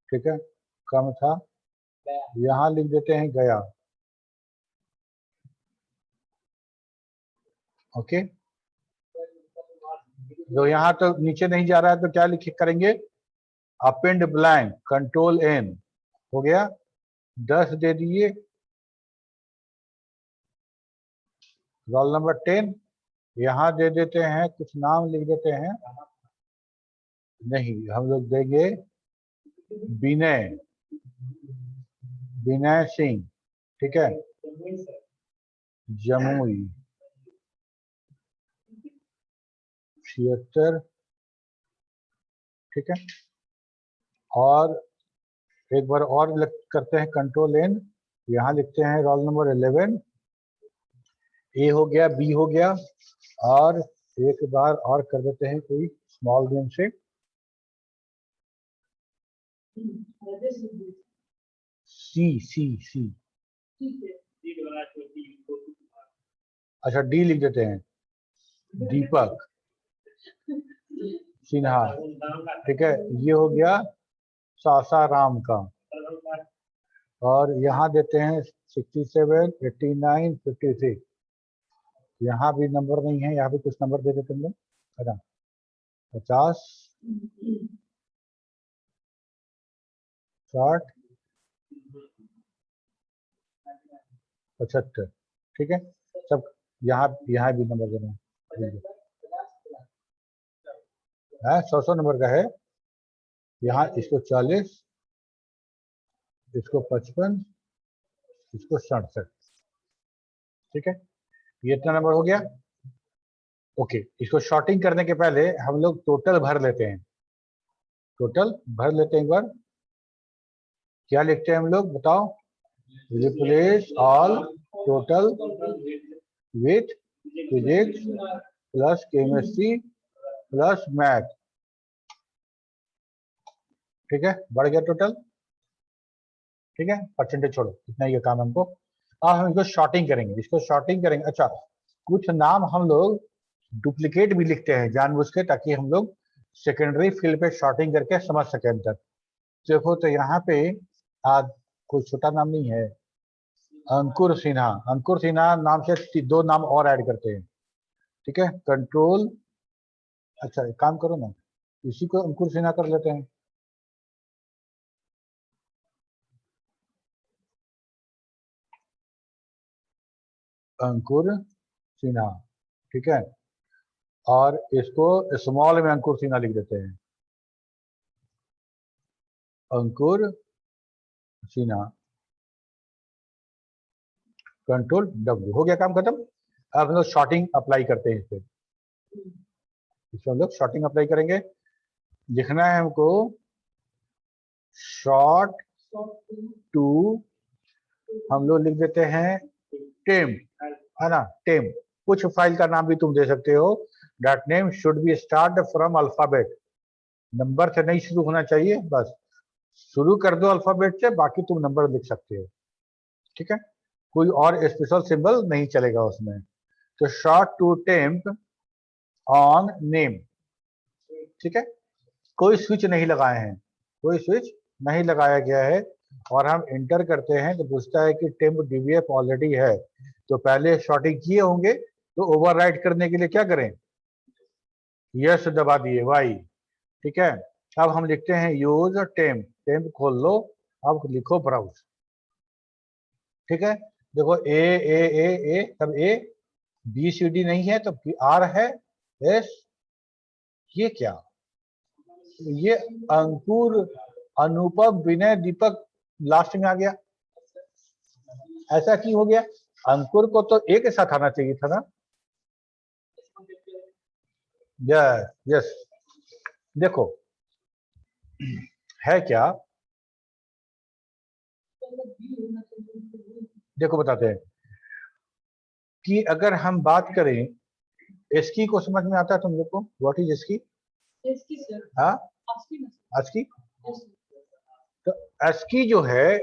ठीक है, कम था, यहाँ लिख देते हैं गया, ओके। तो यहाँ तो नीचे नहीं जा रहा है तो क्या लिख करेंगे, अपेंड ब्लैंक, कंट्रोल N हो गया, 10 दे दिए, रोल नंबर 10, यहाँ दे देते हैं, कुछ नाम लिख देते हैं, नहीं हम लोग देंगे विनय, विनय सिंह, ठीक है, जमुई 76, ठीक है। और एक बार और करते हैं कंट्रोल एन, यहाँ लिखते हैं रोल नंबर 11, ए हो गया, बी हो गया, और एक बार और कर देते हैं कोई स्मॉल नेम से, सी सी सी, अच्छा डी लिख देते हैं, दीपक सिन्हा, ठीक है, ये हो गया सासाराम का। और यहाँ देते हैं 67, 89, 56, यहाँ भी नंबर नहीं है, यहाँ भी कुछ नंबर दे देते हैं, है ना, 50, 60, 75, ठीक है, सब यहाँ भी नंबर देना है, 100 नंबर का है, यहाँ इसको 40, इसको 55, इसको 67, ठीक है, ये इतना नंबर हो गया। ओके, इसको शॉर्टिंग करने के पहले हम लोग टोटल भर लेते हैं, टोटल भर लेते हैं एक बार, क्या लिखते हैं हम लोग बताओ, replace all total with physics plus chemistry plus math, ठीक है, बढ़ गया टोटल, ठीक है, परसेंटेज छोड़ो, इतना ही काम हमको। अब हम इसको शॉर्टिंग करेंगे, इसको शॉर्टिंग करेंगे। अच्छा, कुछ नाम हम लोग डुप्लीकेट भी लिखते हैं जानबूझ के, ताकि हम लोग सेकेंडरी फील्ड पे शॉर्टिंग करके समझ सकें अंदर। देखो तो यहाँ पे आज कोई छोटा नाम नहीं है, अंकुर सिन्हा, अंकुर सिन्हा नाम से 2 नाम और ऐड करते हैं, ठीक है, कंट्रोल, अच्छा एक काम करो ना, इसी को अंकुर सिन्हा कर लेते हैं, अंकुर सिन्हा, ठीक है, और इसको स्मॉल में अंकुर सिन्हा लिख देते हैं, अंकुर सिन्हा, कंट्रोल W, हो गया काम खत्म। अब हम लोग शॉर्टिंग अप्लाई करते हैं, इसमें हम लोग शॉर्टिंग अप्लाई करेंगे। लिखना है हमको शॉर्ट टू, हम लोग लिख देते हैं टेम, है ना, टेम, कुछ फाइल का नाम भी तुम दे सकते हो, that name should be start from alphabet, number से नहीं शुरू होना चाहिए, बस शुरू कर दो अल्फाबेट से, बाकी तुम नंबर लिख सकते हो, ठीक है, कोई और स्पेशल सिंबल नहीं चलेगा उसमें। तो sort to temp on name, ठीक है, कोई स्विच नहीं लगाए हैं, कोई स्विच नहीं लगाया गया है, और हम इंटर करते हैं तो पूछता है कि टेम्प डीवीएफ ऑलरेडी है, तो पहले शॉर्टिंग किए होंगे, तो ओवरराइट करने के लिए क्या करें, यस दबा दिए, वाई, ठीक है। अब हम लिखते हैं यूज टेम्प, टेम्प खोल लो, अब लिखो ब्राउज, ठीक है, देखो ए ए ए ए, तब ए, बी सी डी नहीं है तो आर है, एस, ये क्या, ये अंकुर, अनुपम, विनय, दीपक लास्ट में आ गया, ऐसा क्यों हो गया, अंकुर को तो ए के साथ आना चाहिए था ना, यस यस, देखो है क्या, देखो बताते हैं कि अगर हम बात करें, इसकी को समझ में आता है तुम लोग को, व्हाट इज इसकी, हाँ ASCII, तो ASCII जो है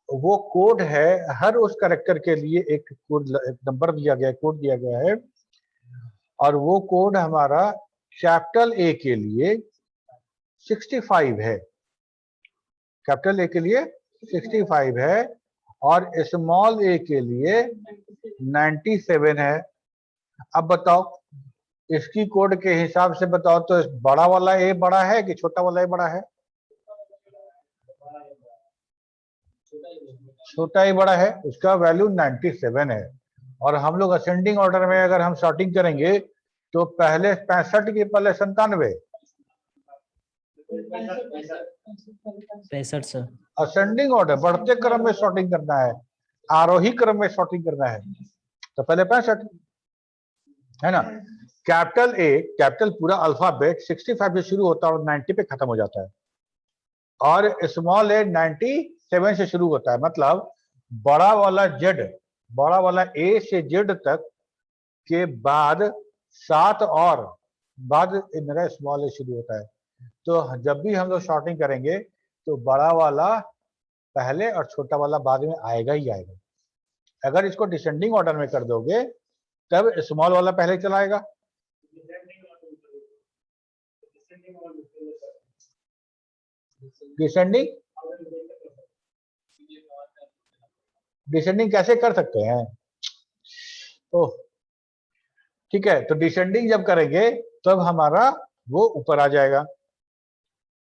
वो कोड है, हर उस कैरेक्टर के लिए एक कोड, एक नंबर दिया गया है, कोड दिया गया है, और वो कोड हमारा कैपिटल ए के लिए 65 है, कैपिटल ए के लिए 65 है, और स्मॉल ए के लिए 97 है। अब बताओ इसकी कोड के हिसाब से बताओ तो बड़ा वाला ए बड़ा है कि छोटा वाला ए बड़ा है, छोटा ए बड़ा है, उसका वैल्यू 97 है, और हम लोग असेंडिंग ऑर्डर में अगर हम सॉर्टिंग करेंगे तो पहले 65 के पहले 97, 65 सर। असेंडिंग ऑर्डर बढ़ते क्रम में सॉर्टिंग करना है, आरोही क्रम में सॉर्टिंग करना है, तो पहले 65 है ना। कैपिटल ए, कैपिटल पूरा अल्फाबेट 65 से शुरू होता है और 90 पे खत्म हो जाता है, और स्मॉल ए 97 से शुरू होता है। मतलब बड़ा वाला जेड, बड़ा वाला ए से जेड तक के बाद 7 और बाद मेरा स्मॉल ए शुरू होता है। तो जब भी हम लोग शॉर्टिंग करेंगे तो बड़ा वाला पहले और छोटा वाला बाद में आएगा ही आएगा। अगर इसको डिसेंडिंग ऑर्डर में कर दोगे तब स्मॉल वाला पहले चलाएगा, डिसेंडिंग डिसेंडिंग कैसे कर सकते हैं? ओह ठीक है, तो डिसेंडिंग जब करेंगे तब हमारा वो ऊपर आ जाएगा।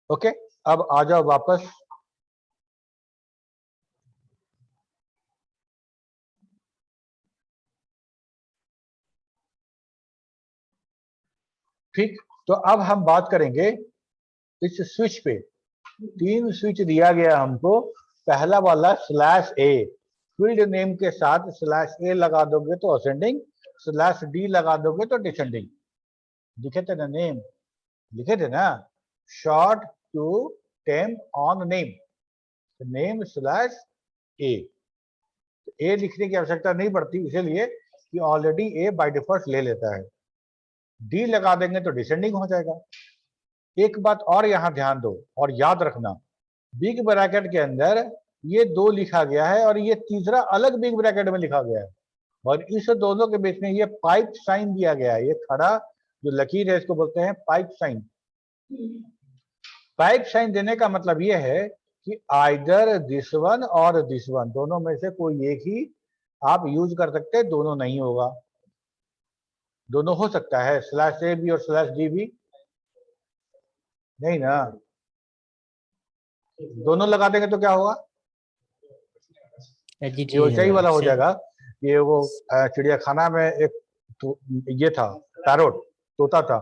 ओके, अब आ जाओ वापस। ठीक, तो अब हम बात करेंगे इस स्विच पे। 3 स्विच दिया गया हमको। पहला वाला /A, फील्ड नेम के साथ /A लगा दोगे तो असेंडिंग, /D लगा दोगे तो डिसेंडिंग। लिखे थे ना नेम, लिखे थे ना, sort to temp on name, name /A। A लिखने की आवश्यकता नहीं पड़ती, इसीलिए कि ऑलरेडी ए बाय डिफॉल्ट ले लेता है। डी लगा देंगे तो डिसेंडिंग हो जाएगा। एक बात और यहां ध्यान दो और याद रखना, बिग ब्रैकेट के अंदर ये 2 लिखा गया है और ये तीसरा अलग बिग ब्रैकेट में लिखा गया है, और इस दोनों के बीच में ये पाइप साइन दिया गया है। ये खड़ा जो लकीर है इसको बोलते हैं पाइप साइन। पाइप साइन देने का मतलब ये है कि आइदर दिस वन और दिस वन, दोनों में से कोई एक ही आप यूज कर सकते हैं, दोनों नहीं होगा। दोनों हो सकता है, /A भी और /D भी नहीं ना। दोनों लगा देंगे तो क्या होगा? ये ऊंचाई वाला हो जाएगा। ये वो चिड़ियाखाना में एक ये था पैरोट, तोता था,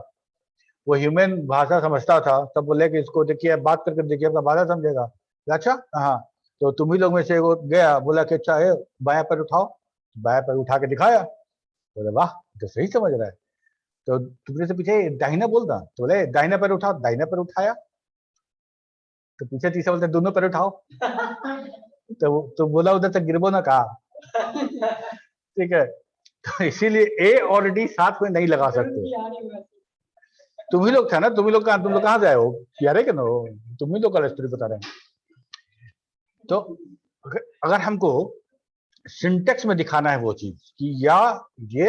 वो ह्यूमन भाषा समझता था, तब बोले कि इसको देखिए बात करके देखिए अपना भाषा समझेगा। अच्छा हाँ, तो तुम ही लोग में से वो गया, बोला कि अच्छा है बायां पैर उठाओ, बायां पैर उठा के दिखाया, बोले वाह तो सही समझ रहा है। तो तुमने से पीछे दाहिना बोलता, तो बोले दाहिना पैर उठाओ, दाहिना पैर उठाया, तो पीछे तीसरा बोलते दोनों पैर उठाओ, तो बोला उधर से गिरबो ना कहा। ठीक है, तो इसीलिए ए और डी साथ में नहीं लगा सकते। तुम ही लोग था ना, तुम लोग कहाँ से आए हो? यार है क्या ना, तुम ही लोग का स्टोरी बता रहे हैं। तो अगर हमको सिंटेक्स में दिखाना है वो चीज कि या ये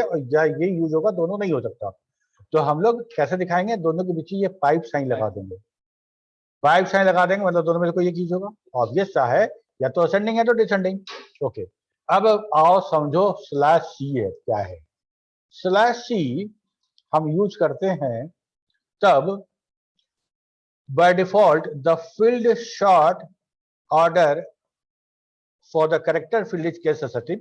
यूज होगा, दोनों नहीं हो सकता, तो हम लोग कैसे दिखाएंगे? दोनों के बीच ये पाइप साइन लगा देंगे। पाइप साइन लगा देंगे मतलब दोनों में से कोई एक चीज होगा। ऑब्वियस सा है, या तो असेंडिंग है तो डिसेंडिंग। ओके, अब आओ समझो /C है क्या है। /C हम यूज करते हैं तब by default the field short order for the character field is case sensitive.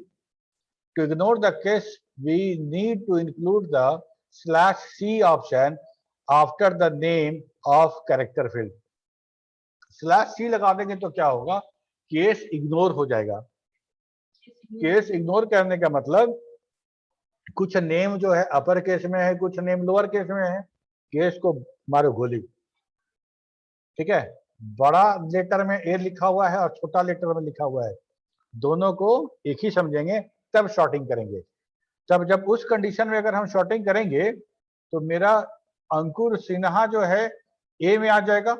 To ignore the case, we need to include the /C option after the name of character field. /C लगा देंगे तो क्या होगा? Case ignore हो जाएगा। Case ignore करने का मतलब कुछ नेम जो है अपर केस में है, कुछ नेम लोअर केस में है, केस को मारो गोली। ठीक है, बड़ा लेटर में ए लिखा हुआ है और छोटा लेटर में लिखा हुआ है, दोनों को एक ही समझेंगे तब शॉर्टिंग करेंगे। तब जब उस कंडीशन में अगर हम शॉर्टिंग करेंगे तो मेरा अंकुर सिन्हा जो है ए में आ जाएगा,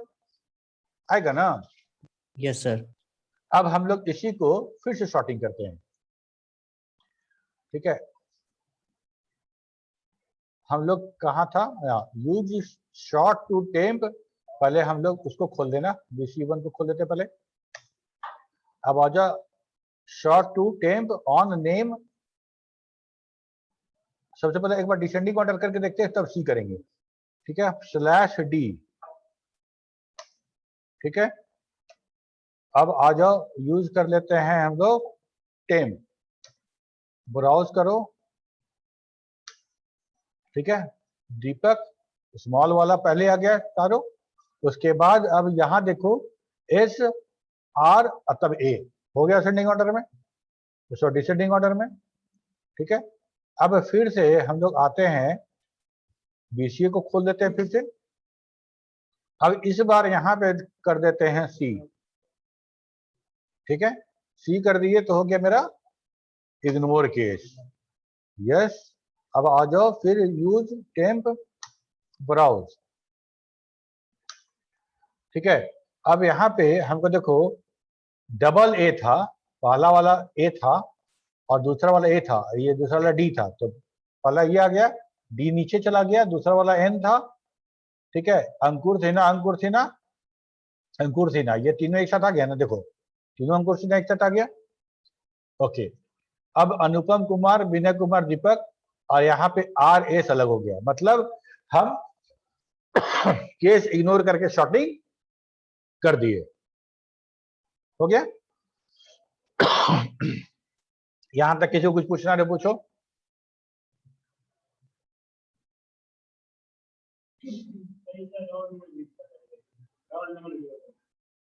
आएगा ना? Yes sir. अब हम लोग इसी को फिर से शॉर्टिंग करते हैं। ठीक है, हम लोग कहाँ था? यूज शॉर्ट टू टेम्प, पहले हम लोग उसको खोल देना, BC1 को खोल देते पहले। अब आ जा sort to temp on name. सबसे पहले एक बार डिसेंडिंग ऑर्डर करके देखते हैं, तब सी करेंगे। ठीक है, /D। ठीक है, अब आ जाओ यूज कर लेते हैं हम लोग टेम्प। ब्राउज करो, ठीक है, दीपक स्मॉल वाला पहले आ गया तारो, उसके बाद अब यहाँ देखो एस आर तब ए हो गया असेंडिंग ऑर्डर में, तो डिसेंडिंग ऑर्डर में। ठीक है, अब फिर से हम लोग आते हैं बीसीए को खोल देते हैं फिर से। अब इस बार यहाँ पे कर देते हैं सी। ठीक है, सी कर दिए तो हो गया मेरा इग्नोर केस। यस, अब आ जाओ फिर यूज टेम्प ब्राउज। ठीक है, अब यहाँ पे हमको देखो डबल ए था, पहला वाला ए था और दूसरा वाला ए था, ये दूसरा वाला डी था, तो पहला ये आ गया, डी नीचे चला गया, दूसरा वाला एन था। ठीक है, अंकुर सिन्हा, अंकुर सिन्हा, अंकुर सिन्हा, ये तीनों एक साथ आ गया ना, देखो तीनों अंकुर सिन्हा एक साथ आ गया। ओके, अब अनुपम कुमार, विनय कुमार, दीपक, और यहाँ पे आर एस अलग हो गया, मतलब हम केस इग्नोर करके शॉर्टिंग कर दिए। हो गया? यहां तक किसी को कुछ पूछना है पूछो।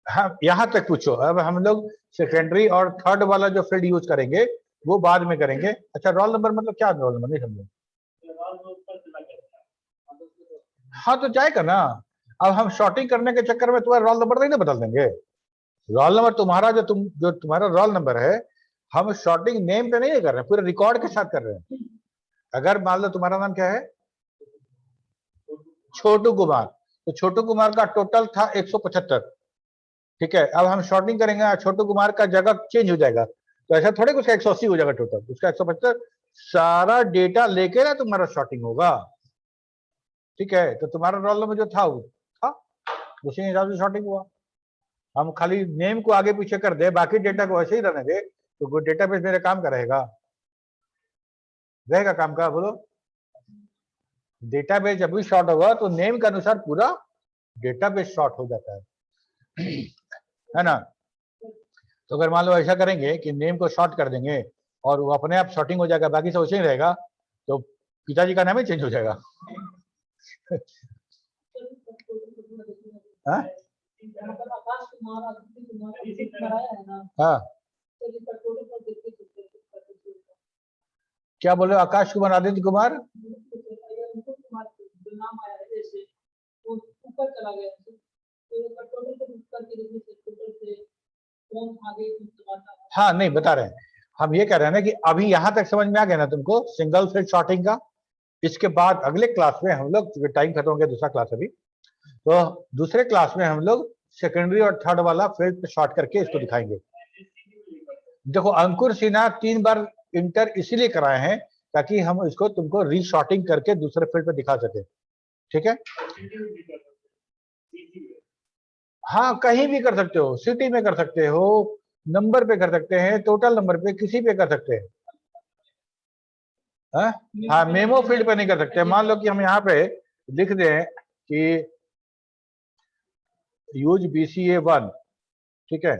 हाँ, यहां तक पूछो। अब हम लोग सेकेंडरी और थर्ड वाला जो फील्ड यूज करेंगे वो बाद में करेंगे। अच्छा, रोल नंबर मतलब क्या? रोल नंबर नहीं समझे? हाँ तो जाएगा ना। अब हम शॉर्टिंग करने के चक्कर में तुम्हारा रोल नंबर नहीं ना बदल देंगे। रोल नंबर तुम्हारा जो तुम्हारा रोल नंबर है, हम शॉर्टिंग नेम पे नहीं कर रहे हैं, पूरे रिकॉर्ड के साथ कर रहे हैं। अगर मान लो तुम्हारा नाम क्या है, छोटू कुमार, तो छोटू कुमार का टोटल था 175। ठीक है, अब हम शॉर्टिंग करेंगे, छोटू कुमार का जगह चेंज हो जाएगा, तो ऐसा थोड़े उसका 180 हो जाएगा टोटल, उसका 175 सारा डेटा लेके ना तुम्हारा शॉर्टिंग होगा। ठीक है, तो तुम्हारा रोल नंबर जो था वो था, उसी हिसाब से शॉर्टिंग हुआ। हम खाली नेम को आगे पीछे कर दे, बाकी डेटा को ऐसे ही रहने दे, तो डेटाबेस मेरे काम का रहेगा काम का? बोलो, डेटाबेस जब भी शॉर्ट होगा तो नेम के अनुसार पूरा डेटाबेस शॉर्ट हो जाता है ना। तो अगर मान लो ऐसा करेंगे कि नेम को शॉर्ट कर देंगे और वो अपने आप शॉर्टिंग हो जाएगा, बाकी सब वैसे ही रहेगा, तो पिताजी का नाम ही चेंज हो जाएगा। हाँ आकाश कुमार, आदित्य कुमार अभिषेक कराया है ना। हाँ, क्या बोले? आकाश कुमार, आदित्य कुमार, जो नाम आया है जैसे वो ऊपर चला गया, तो टोटल करके देखिए टोटल से कौन आगे आता है। हाँ नहीं बता रहे हैं हम, ये कह रहे हैं ना कि अभी यहाँ तक समझ में आ गया ना तुमको सिंगल फील्ड शॉर्टिंग का। इसके बाद अगले क्लास में हम लोग, टाइम खत्म हो गया, दूसरा क्लास अभी, तो दूसरे क्लास में हम लोग सेकेंडरी और थर्ड वाला फील्ड पे शॉर्ट करके इसको दिखाएंगे। देखो अंकुर सिन्हा 3 बार इंटर इसीलिए कराए हैं ताकि हम इसको तुमको रीशॉर्टिंग करके दूसरे फील्ड पे दिखा सके। ठीक है, हाँ कहीं भी कर सकते हो, सिटी में कर सकते हो, नंबर पे कर सकते हैं, टोटल नंबर पे, किसी पे कर सकते हैं। हाँ, मेमो फील्ड पे नहीं कर सकते। मान लो कि हम यहाँ पे लिख दें कि यूज BCA1, ठीक है,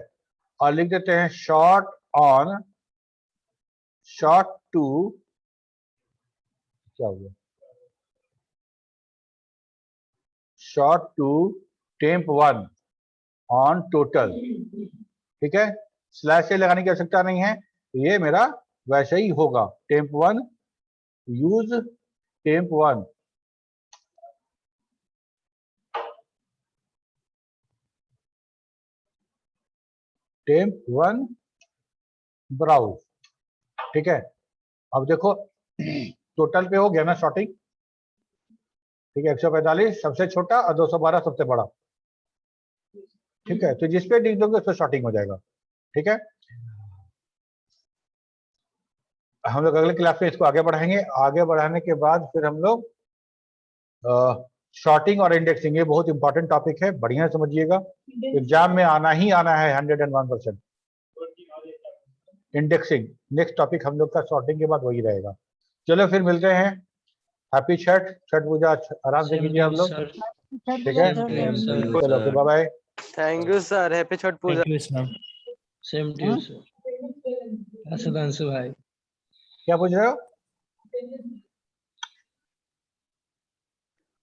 और लिख देते हैं शॉर्ट ऑन, शॉर्ट टू, क्या हो गया, शॉर्ट टू टेम्प1 ऑन टोटल। ठीक है, स्लैश से लगाने की आवश्यकता नहीं है, ये मेरा वैसे ही होगा, टेम्प1 यूज टेम्प1। टेम्प1 ब्राउज। ठीक है, अब देखो टोटल पे हो गया ना शॉर्टिंग। ठीक है, 145 सबसे छोटा और 212 सबसे बड़ा। ठीक है, तो जिस पे लिख दोगे उस पर शॉर्टिंग हो जाएगा। ठीक है, हम लोग अगले क्लास में इसको आगे बढ़ाएंगे। आगे बढ़ाने के बाद फिर हम लोग शॉर्टिंग और इंडेक्सिंग, ये बहुत इंपॉर्टेंट टॉपिक है, बढ़िया समझिएगा, एग्जाम में आना ही आना है 101%। इंडेक्सिंग नेक्स्ट टॉपिक हम लोग का, शॉर्टिंग के बाद वही रहेगा। चलो फिर मिलते हैं। हैप्पी छठ पूजा आराम से कीजिए हम लोग। ठीक है, चलो फिर bye bye. Thank you sir, happy Chhath Puja. Thank you, sir. Same to you, sir. Sudhanshu भाई। क्या पूछ रहे हो?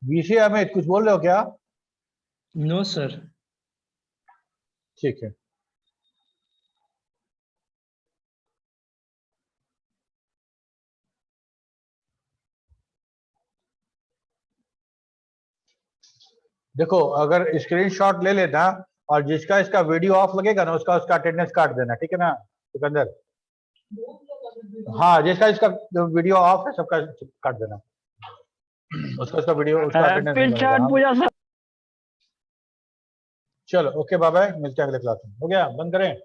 विषय अमित कुछ बोल रहे हो क्या? No, sir. ठीक है। देखो अगर स्क्रीनशॉट ले लेना और जिसका इसका वीडियो ऑफ लगेगा ना उसका अटेंडेंस काट देना, ठीक है ना सिकंदर? हाँ, जिसका इसका वीडियो ऑफ है सबका काट देना, उसका वीडियो उसका अटेंडेंस नहीं बनेगा। हाँ। पूजा सर। चलो ओके बाय बाय, मिलते हैं अगले क्लास में। हो गया, बंद करें।